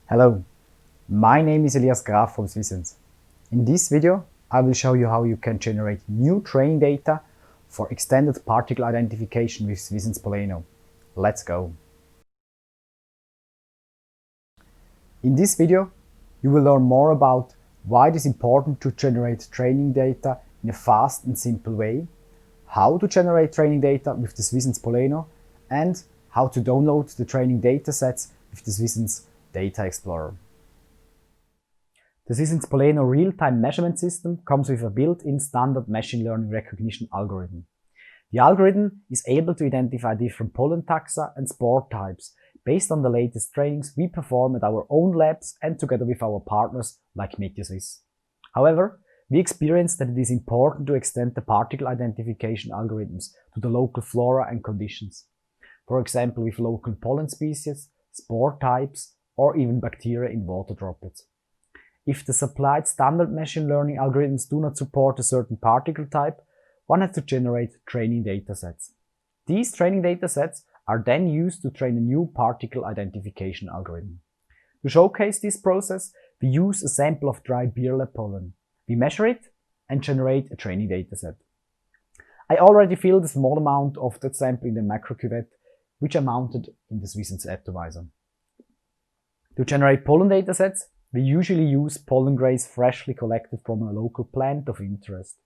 Hello, my name is Elias Graf from Swisens. In this video, I will show you how you can generate new training data for extended particle identification with SwisensPoleno. Let's go! In this video, you will learn more about why it is important to generate training data in a fast and simple way, how to generate training data with the SwisensPoleno, and how to download the training datasets with the Swisens Data Explorer. The SwisensPoleno real-time measurement system comes with a built-in standard machine learning recognition algorithm. The algorithm is able to identify different pollen taxa and spore types based on the latest trainings we perform at our own labs and together with our partners like MeteoSwiss. However, we experience that it is important to extend the particle identification algorithms to the local flora and conditions. For example, with local pollen species, spore types, or even bacteria in water droplets. If the supplied standard machine learning algorithms do not support a certain particle type, one has to generate training datasets. These training datasets are then used to train a new particle identification algorithm. To showcase this process, we use a sample of dry beerle pollen. We measure it and generate a training dataset. I already filled a small amount of that sample in the macro cuvette, which I mounted in the Swisens atomizer. To generate pollen datasets, we usually use pollen grains freshly collected from a local plant of interest.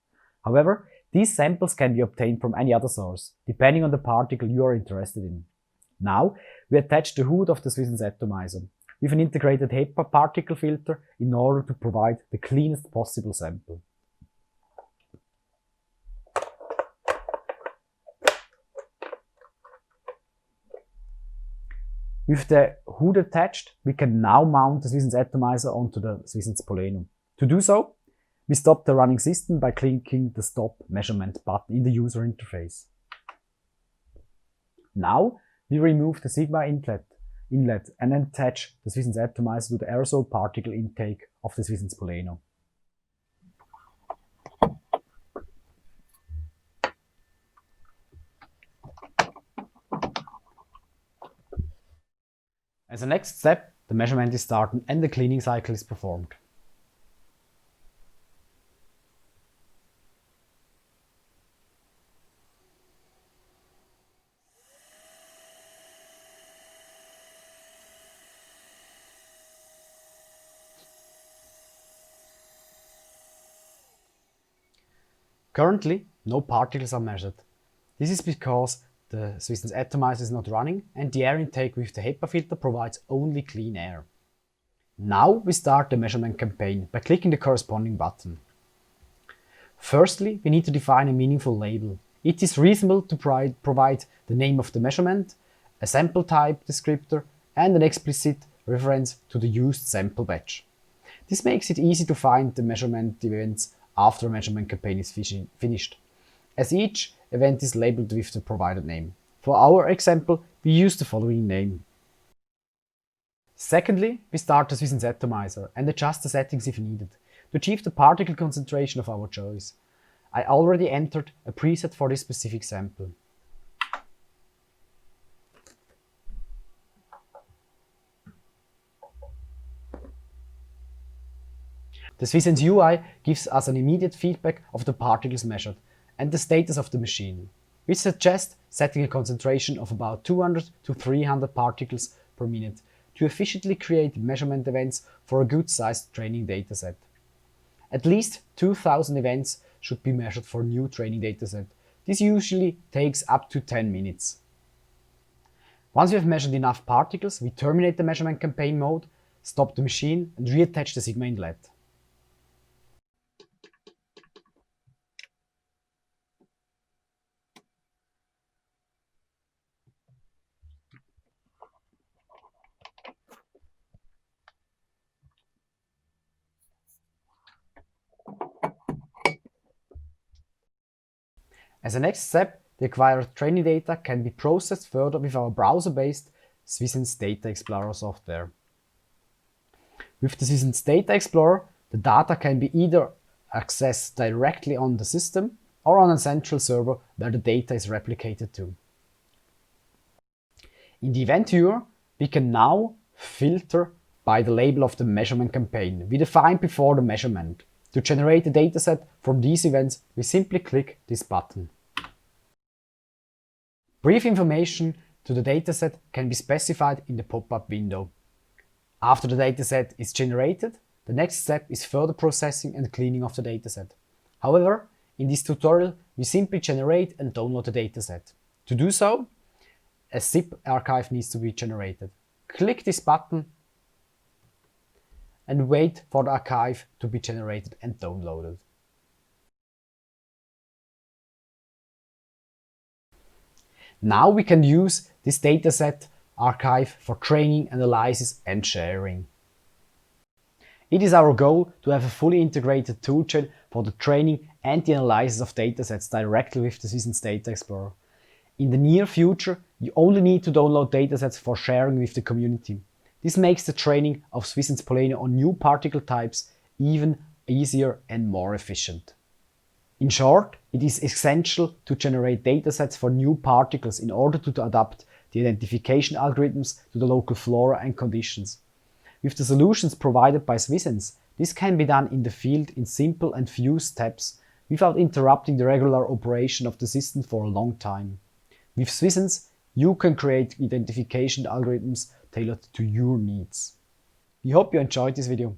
However, these samples can be obtained from any other source, depending on the particle you are interested in. Now, we attach the hood of the Swisens atomizer with an integrated HEPA particle filter in order to provide the cleanest possible sample. With the hood attached, we can now mount the Swisens atomizer onto the SwisensPoleno. To do so, we stop the running system by clicking the Stop Measurement button in the user interface. Now, we remove the Sigma inlet and attach the Swisens atomizer to the aerosol particle intake of the SwisensPoleno. As a next step, the measurement is started and the cleaning cycle is performed. Currently, no particles are measured. This is because the Swisens atomizer is not running and the air intake with the HEPA filter provides only clean air. Now we start the measurement campaign by clicking the corresponding button. Firstly, we need to define a meaningful label. It is reasonable to provide the name of the measurement, a sample type descriptor, and an explicit reference to the used sample batch. This makes it easy to find the measurement events after a measurement campaign is finished, as each event is labeled with the provided name. For our example, we use the following name. Secondly, we start the Swisens atomizer and adjust the settings if needed to achieve the particle concentration of our choice. I already entered a preset for this specific sample. The Swisens UI gives us an immediate feedback of the particles measured and the status of the machine. We suggest setting a concentration of about 200 to 300 particles per minute to efficiently create measurement events for a good-sized training dataset. At least 2000 events should be measured for a new training dataset. This usually takes up to 10 minutes. Once we have measured enough particles, we terminate the measurement campaign mode, stop the machine, and reattach the Sigma inlet. As a next step, the acquired training data can be processed further with our browser-based Swisens Data Explorer software. With the Swisens Data Explorer, the data can be either accessed directly on the system or on a central server where the data is replicated to. In the event viewer, we can now filter by the label of the measurement campaign we defined before the measurement. To generate a dataset from these events, we simply click this button. Brief information to the dataset can be specified in the pop-up window. After the dataset is generated, the next step is further processing and cleaning of the dataset. However, in this tutorial, we simply generate and download the dataset. To do so, a zip archive needs to be generated. Click this button and wait for the archive to be generated and downloaded. Now we can use this dataset archive for training, analysis and sharing. It is our goal to have a fully integrated toolchain for the training and the analysis of datasets directly with the Swisens Data Explorer. In the near future, you only need to download datasets for sharing with the community. This makes the training of SwisensPoleno on new particle types even easier and more efficient. In short, it is essential to generate datasets for new particles in order to adapt the identification algorithms to the local flora and conditions. With the solutions provided by Swisens, this can be done in the field in simple and few steps without interrupting the regular operation of the system for a long time. With Swisens, you can create identification algorithms tailored to your needs. We hope you enjoyed this video.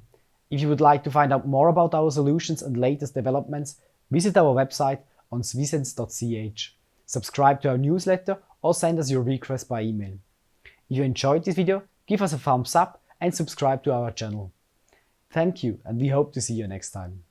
If you would like to find out more about our solutions and latest developments, visit our website on swisens.ch. Subscribe to our newsletter or send us your request by email. If you enjoyed this video, give us a thumbs up and subscribe to our channel. Thank you, and we hope to see you next time.